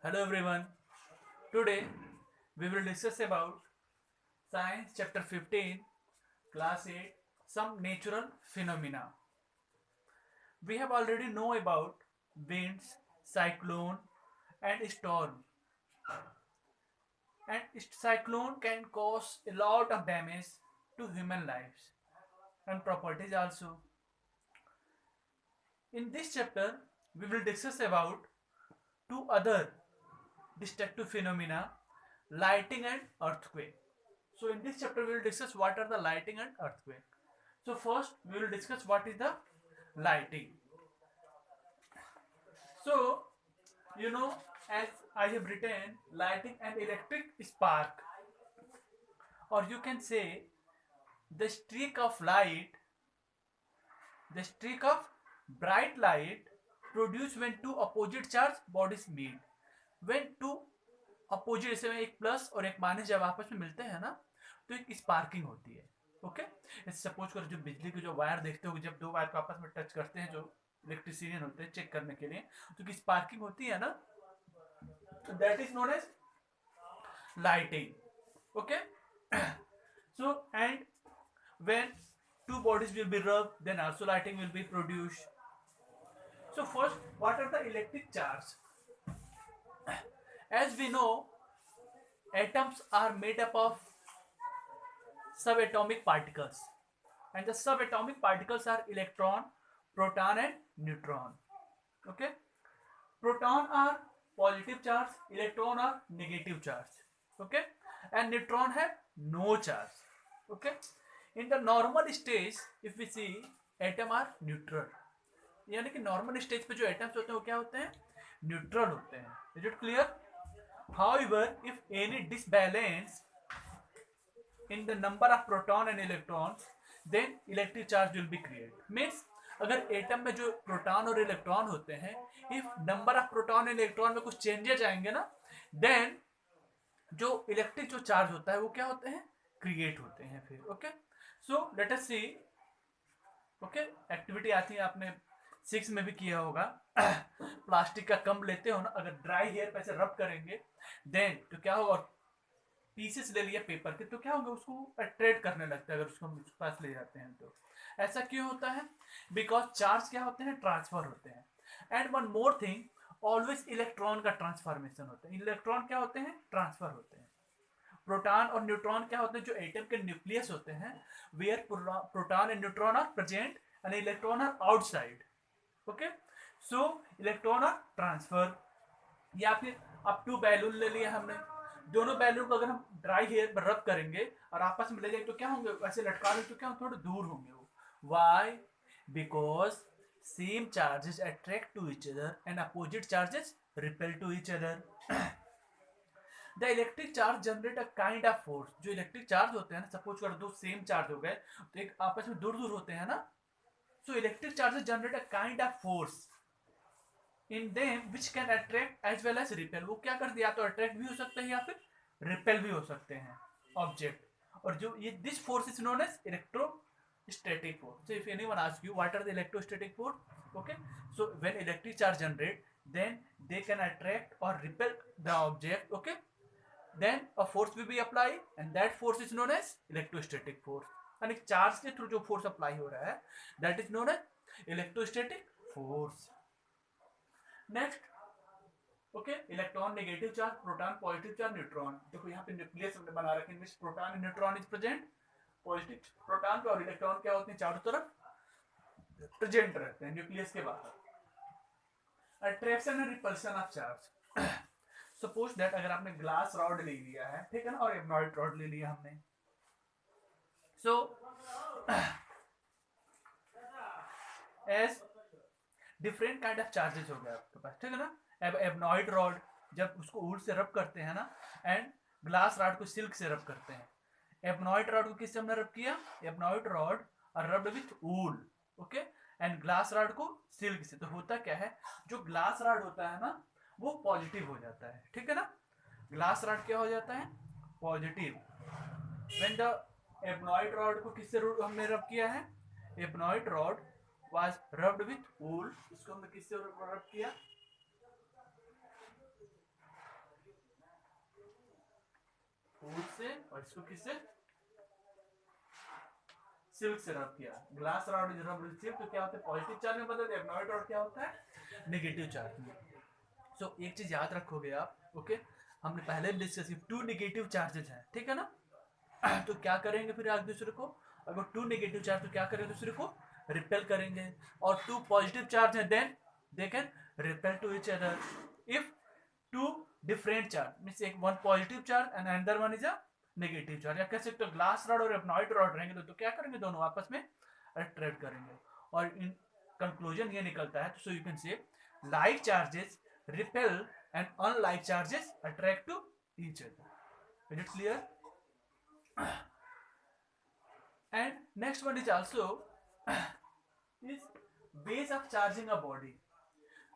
Hello everyone. Today we will discuss about Science chapter 15, class 8, some natural phenomena. We have already know about winds, cyclone and storm. And cyclone can cause a lot of damage to human lives and properties also. In this chapter we will discuss about two other destructive phenomena, lighting and earthquake. So in this chapter we will discuss what are the lighting and earthquake. So first we will discuss what is the lighting. So you know, as I have written, lighting an electric spark, or you can say the streak of light, the streak of bright light produced when two opposite charge bodies meet. When two opposite जैसे में एक plus और एक minus जब आपस में मिलते हैं ना, तो एक स्पार्किंग होती है. ओके, सपोज करो जो बिजली के जो वायर देखते हो, जब दो वायर को आपस में टच करते हैं, जो इलेक्ट्रिशियन होते हैं चेक करने के लिए, तो की स्पार्किंग होती है ना, तो that is known as lighting. Okay, so and when two bodies will be rubbed, then also lighting will be produced. So first, what are the electric charge? As we know, atoms are made up of subatomic particles, and the subatomic particles are electron, proton and neutron. Okay, proton are positive charge, electron are negative charge. Okay, and neutron have no charge. Okay, in the normal stage if we see, atom are neutral. यानी कि normal stage पे जो atoms होते हैं वो क्या होते हैं, न्यूट्रल होते हैं. Is it clear? However, if any disbalance in the number of proton and electrons, then electric charge will be created. Means अगर एटम में जो प्रोटॉन और इलेक्ट्रॉन होते हैं, if number of proton and electron में कुछ चेंजेस आएंगे ना, देन जो इलेक्ट्रिक जो चार्ज होता है वो क्या होते हैं, क्रिएट होते हैं फिर. ओके, सो लेट अस सी. ओके, एक्टिविटी आती है, आपने 6 में भी किया होगा. प्लास्टिक का कम लेते हो ना, अगर ड्राई हेयर पे ऐसे रब करेंगे, देन तो क्या होगा, पीसेस ले लिया पेपर के, तो क्या होगा, उसको अट्रैक्ट करने लगता है अगर उसको पास ले जाते हैं तो. ऐसा क्यों होता है? बिकॉज चार्ज क्या होते हैं, ट्रांसफर होते हैं. And one more thing, always electron का ट्रांसफॉर्मेशन होता है. इलेक्ट्रॉन क्या होते हैं, ट्रांसफर होते हैं. प्रोटॉन और न्यूट्रॉन क्या होते हैं, जो एटम के न्यूक्लियस होते हैं, where proton and neutron are present and electron are outside. Okay, so electron are transfer. या फिर अब 2 बैलून ले लिया हमने, दोनों बैलून को अगर हम ड्राई हेयर पर रब करेंगे और आपस में ले जाएंगे तो क्या होंगे, ऐसे लटका लेंगे तो क्या थोड़े दूर होंगे वो. Why? Because same charges attract to each other and opposite charges repel to each other. The electric charge generate a kind of force. जो इलेक्ट्रिक चार्ज होते हैं ना, सपोज करो दो सेम चार्ज हो गए तो एक आपस में दूर दूर होते हैं ना, so electric charges generate a kind of force in them which can attract as well as repel. वो क्या करते हैं, या तो अट्रैक्ट भी हो सकते हैं या फिर रिपेल भी हो सकते हैं ऑब्जेक्ट. और जो ये this force is known as electrostatic force. So if anyone ask you what are the electrostatic force, okay, so when electric charge generate, then they can attract or repel the object. Okay, then a force will be applied and that force is known as electrostatic force. यानी charge के through जो force apply हो रहा है, that is known as electrostatic force. Next, okay, electron negative charge, proton positive charge, neutron. देखो यहाँ पे nucleus हमने बना रखे हैं, proton and neutron is present. Positive proton पे और इलेक्ट्रॉन क्या होते हैं, चारों तरफ प्रेजेंट रहते हैं न्यूक्लियस के बाहर. Attraction and repulsion of charge. Suppose that अगर आपने ग्लास रॉड ले लिया है, ठीक है ना, और एमनॉइड रॉड ले लिया हमने, so as different kind of charges हो गया आपके पास, ठीक है ना. अब एबनॉइड रॉड जब उसको वुड से रब करते हैं ना, एंड ग्लास रॉड को सिल्क से रब करते हैं. एबनॉइड रॉड को किससे हमने रब किया, एबनॉइड रॉड और rubbed with wool. Okay, and glass rod को सिल्क से. तो होता क्या है, जो ग्लास रॉड होता है ना वो पॉजिटिव हो जाता है, ठीक है ना. ग्लास रॉड क्या हो जाता है, पॉजिटिव. व्हेन द एबनॉइड रॉड को किससे हमने रब किया है, एबनॉइड rod was rubbed with wool. इसको हमने किससे रब किया, वुड से, और इसको किससे, सिल्क से रब किया, glass rod is rubbed with silk, तो क्या होता है पॉजिटिव चार्ज में बदल, एबनॉइड रॉड क्या होता है नेगेटिव चार्ज में। सो एक चीज याद रखोगे आप, ओके, हमने पहले भी डिस्कस की, टू नेगेटिव चार्जेस हैं, ठीक है ना। तो क्या करेंगे फिर एक दूसरे को, अगर टू नेगेटिव चार्ज तो क्या करेंगे दूसरे को रिपेल करेंगे, और टू पॉजिटिव चार्ज है then they can repel to each other. If two different charge means एक one positive charge and another one is a negative charge, या कह सकते हो ग्लास रॉड और एबनॉइड रॉड रहेंगे तो क्या करेंगे दोनों आपस में अट्रैक्ट करेंगे, और इन कंक्लूजन ये निकलता है, so you can say like charges repel and unlike charges attract to each other. Is it clear? And next one is also is ways of charging a body।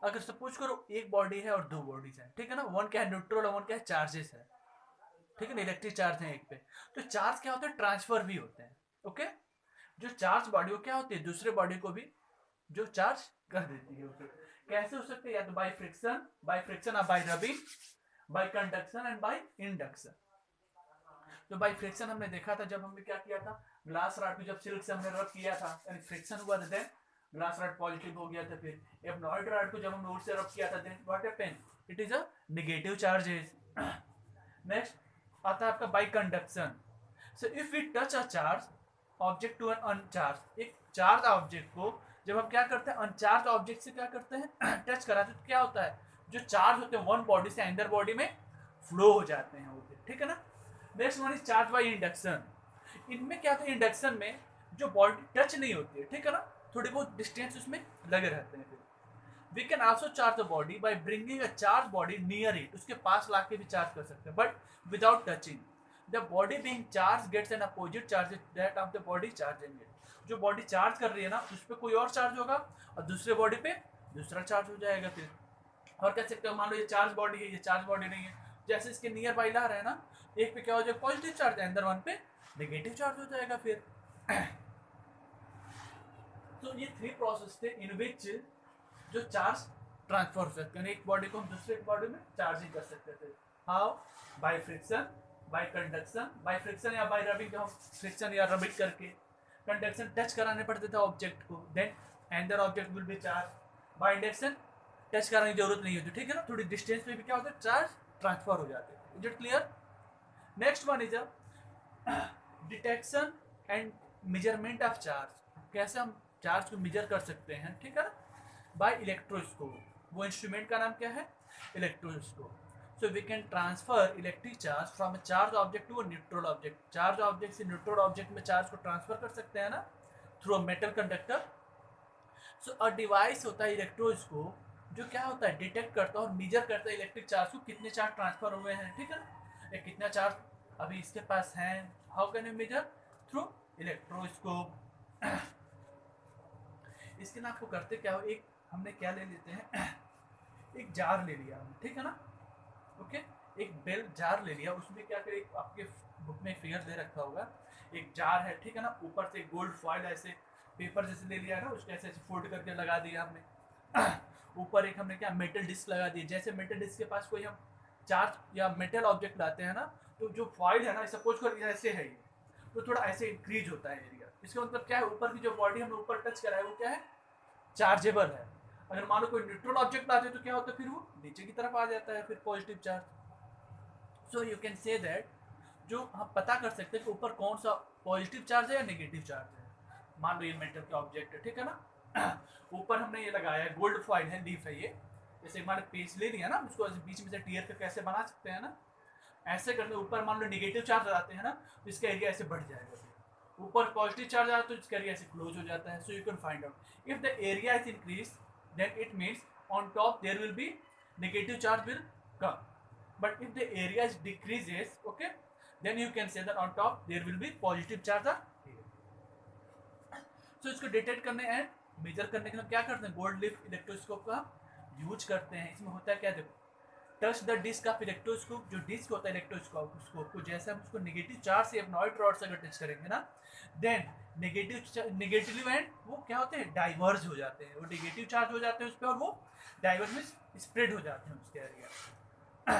अगर suppose करो एक body है और दो bodies है, ठीक है ना, वन क्या है न्यूट्रल और वन क्या है चार्जेस है, ठीक है ना, इलेक्ट्रिक चार्ज है एक पे, तो चार्ज क्या होता है ट्रांसफर भी होते हैं, ओके। जो चार्ज बॉडी वो क्या होती है दूसरे बॉडी को भी जो चार्ज कर देती है, ओके। कैसे हो सकते हैं, या तो बाय फ्रिक्शन और bye rubbing, bye conduction and by induction. तो बाय फ्रिक्शन हमने देखा था जब हमने क्या किया था, ग्लास रॉड को जब सिल्क से हमने रब किया था यानी फ्रिक्शन हुआ था, देन ग्लास रॉड पॉजिटिव हो गया था। फिर एबनॉइड रॉड को जब हमने वुड से रब किया था then what happened, it is a negative charges. Next आता है आपका by conduction. So if we touch a charge object to an uncharge, एक चार्ज ऑब्जेक्ट को जब हम क्या करते हैं अनचार्ज ऑब्जेक्ट से क्या करते हैं टच कराते हैं, तो क्या होता है जो चार्ज होते हैं वन बॉडी से अदर बॉडी में फ्लो हो जाते हैं, ठीक है ना। Next one is charge by induction. इनमें क्या होता है इंडक्शन में जो बॉडी टच नहीं होती है, ठीक है ना, थोड़ी बहुत डिस्टेंस उसमें लगे रहते हैं। फिर we can also charge the body by bringing a charge body near it, उसके पास लाके भी चार्ज कर सकते हैं but without touching. The body being charge gets an opposite charge that of the body charging it. जो body charge कर रही है ना उस पर कोई और चार्ज होगा और दूसरे बॉडी पे दूसरा चार्ज हो जाएगा। फिर और कह सकते हो मान लो ये चार्ज बॉडी है, ये चार्ज बॉडी नहीं है, जैसे इसके नियर बाई ला रहे हैं ना, एक पे क्या हो जाएगा पॉजिटिव चार्ज है, अंदर वन पे नेगेटिव चार्ज हो जाएगा। फिर तो ये थ्री प्रोसेस थे इन विच जो चार्ज ट्रांसफर हो सकते हैं, एक बॉडी को हम दूसरे बॉडी में चार्जिंग कर सकते थे। How? By friction, by conduction. By friction या बाय रबिंग, हम फ्रिक्शन या रबिंग करके, कंडक्शन टच कराने पड़ते थे ऑब्जेक्ट को, then another object will be charge. By induction touch कराने की जरूरत नहीं होती, ठीक है ना, थोड़ी डिस्टेंस पे भी क्या होता है चार्ज ट्रांसफर हो जाते हैं। Is it clear? Next one is a detection and measurement of charge. कैसे हम चार्ज को मेजर कर सकते हैं, ठीक है ना, बाय इलेक्ट्रोस्कोप। वो इंस्ट्रूमेंट का नाम क्या है? Electroscope. So we can transfer electric charge from a charge object to a neutral object. Charge object से न्यूट्रल ऑब्जेक्ट में चार्ज को ट्रांसफर कर सकते हैं ना through a metal conductor. So a device होता है इलेक्ट्रोस्कोप जो क्या होता है डिटेक्ट करता है और मेजर करता है इलेक्ट्रिक चार्ज को, कितने चार्ज ट्रांसफर हुए हैं, ठीक है ना, या कितना चार्ज अभी इसके पास है। How can you measure? Through electroscope. इसके ना आपको करते क्या हो, एक हमने क्या ले लेते हैं एक जार ले लिया हमने, ठीक है ना, ओके, एक बेल जार ले लिया, उसमें क्या करें आपके बुक में फिगर दे रखा होगा, एक जार है, ठीक है ना, ऊपर से गोल्ड फॉइल ऐसे पेपर जैसे ले लिया ना, उसको ऐसे फोल्ड करके लगा दिया हमने। ऊपर एक हमने क्या मेटल डिस्क लगा दी, जैसे मेटल डिस्क के पास कोई हम चार्ज या मेटल ऑब्जेक्ट लाते हैं ना, तो जो फॉइल है ना सपोज कर ऐसे है ये, तो थोड़ा ऐसे इंक्रीज होता है एरिया। इसका मतलब क्या है, ऊपर की जो बॉडी हमने ऊपर टच करा है वो क्या है चार्जेबल है। अगर मान लो कोई न्यूट्रल ऑब्जेक्ट लाते तो क्या होता है फिर वो नीचे की तरफ आ जाता है फिर positive charge. So you can say that जो हम पता कर सकते हैं कि ऊपर कौन सा पॉजिटिव चार्ज है या नेगेटिव चार्ज है। मान लो ये मेटल का ऑब्जेक्ट है, ठीक है ना, ऊपर हमने ये लगाया है गोल्ड फॉइल है, लीफ है ये, जैसे हमारे पेज ले लिया ना, उसको बीच में से टीयर कर कैसे बना सकते हैं ना, ऐसे करके ऊपर मान लो नेगेटिव चार्ज आते हैं ना तो इसका एरिया ऐसे बढ़ जाएगा, ऊपर पॉजिटिव चार्ज आता है तो इसका एरिया ऐसे क्लोज हो जाता है। So you can find out if the area is increase then it means on top there will be negative charge will come, but if the area is decreases, okay, then you can say that on top there will be positive charge are here. So इसको detect करने and measure करने के लिए क्या करते हैं gold leaf electroscope का use करते हैं। इसमें होता है क्या, देखो touch the disc of electroscope, जो डिस्क होता है इलेक्ट्रोस्कोप को जैसे हम उसको नेगेटिव चार्ज से एबनॉइड रॉड से अगर टच करेंगे ना, देन नेगेटिव एंड वो क्या होते हैं डाइवर्ज हो जाते हैं, वो नेगेटिव चार्ज हो जाते हैं उस पर और वो डाइवर्ज में स्प्रेड हो जाते हैं उसके एरिया।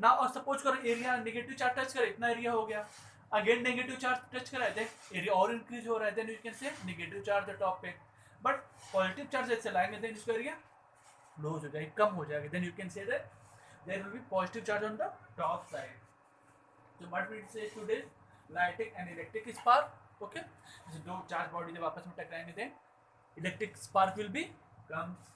ना, और सपोज करो एरिया नेगेटिव चार्ज टच करे, इतना एरिया हो गया, अगेन नेगेटिव चार्ज टच करा है, देन एरिया और इंक्रीज हो रहा है, then you can say negative charge top पे, बट पॉजिटिव चार्ज जैसे लाएंगे देन इसका एरिया लूज हो जाएगा, कम हो जाएगा, then you can say that there will be positive charge on the top side. So what we say today, electric and electric spark. Okay, जैसे दो चार्ज बॉडी जब आपस में टकराएंगे then electric spark will be comes.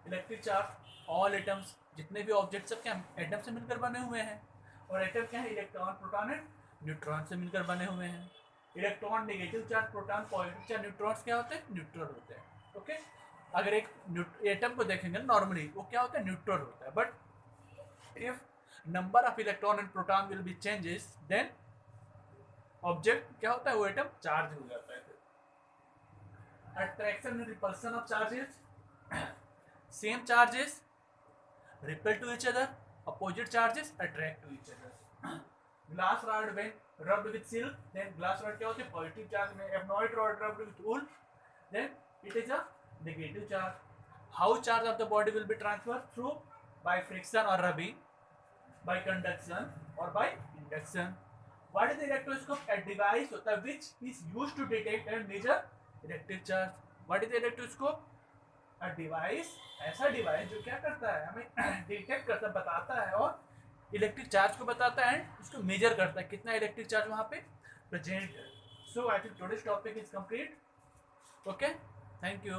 Electric charge all atoms, जितने भी objects सब क्या एटम से मिलकर बने हुए हैं, और एटम क्या है, इलेक्ट्रॉन प्रोटॉन एंड न्यूट्रॉन से मिलकर बने हुए हैं. Electron negative charge, proton positive charge, neutrons क्या होते हैं, न्यूट्रल होते हैं. ओके, अगर एक एटम को देखेंगे नॉर्मली वो क्या होता है, न्यूट्रल होता है, but if number of electron and proton will be changes then object क्या होता है, वो एटम चार्ज हो जाता है. Attraction and repulsion of charges, same charges repel to each other, opposite charges attract to each other. Glass rod when rubbed with silk, then glass rod क्या होते हैं, पॉजिटिव चार्ज में. एबनॉइड rod rubbed with wool, then it is a negative charge. How charge of the body will be transferred? Through by friction or rubbing, by conduction or by induction. What is the electroscope? A device होता है which is used to detect and measure electric charge. What is the electroscope? A device, ऐसा device जो क्या करता है, हमें detect करता है, बताता है और इलेक्ट्रिक चार्ज को बताता है एंड उसको मेजर करता है कितना इलेक्ट्रिक चार्ज वहाँ पे प्रेजेंट है. So I think today's topic is complete. Okay, thank you.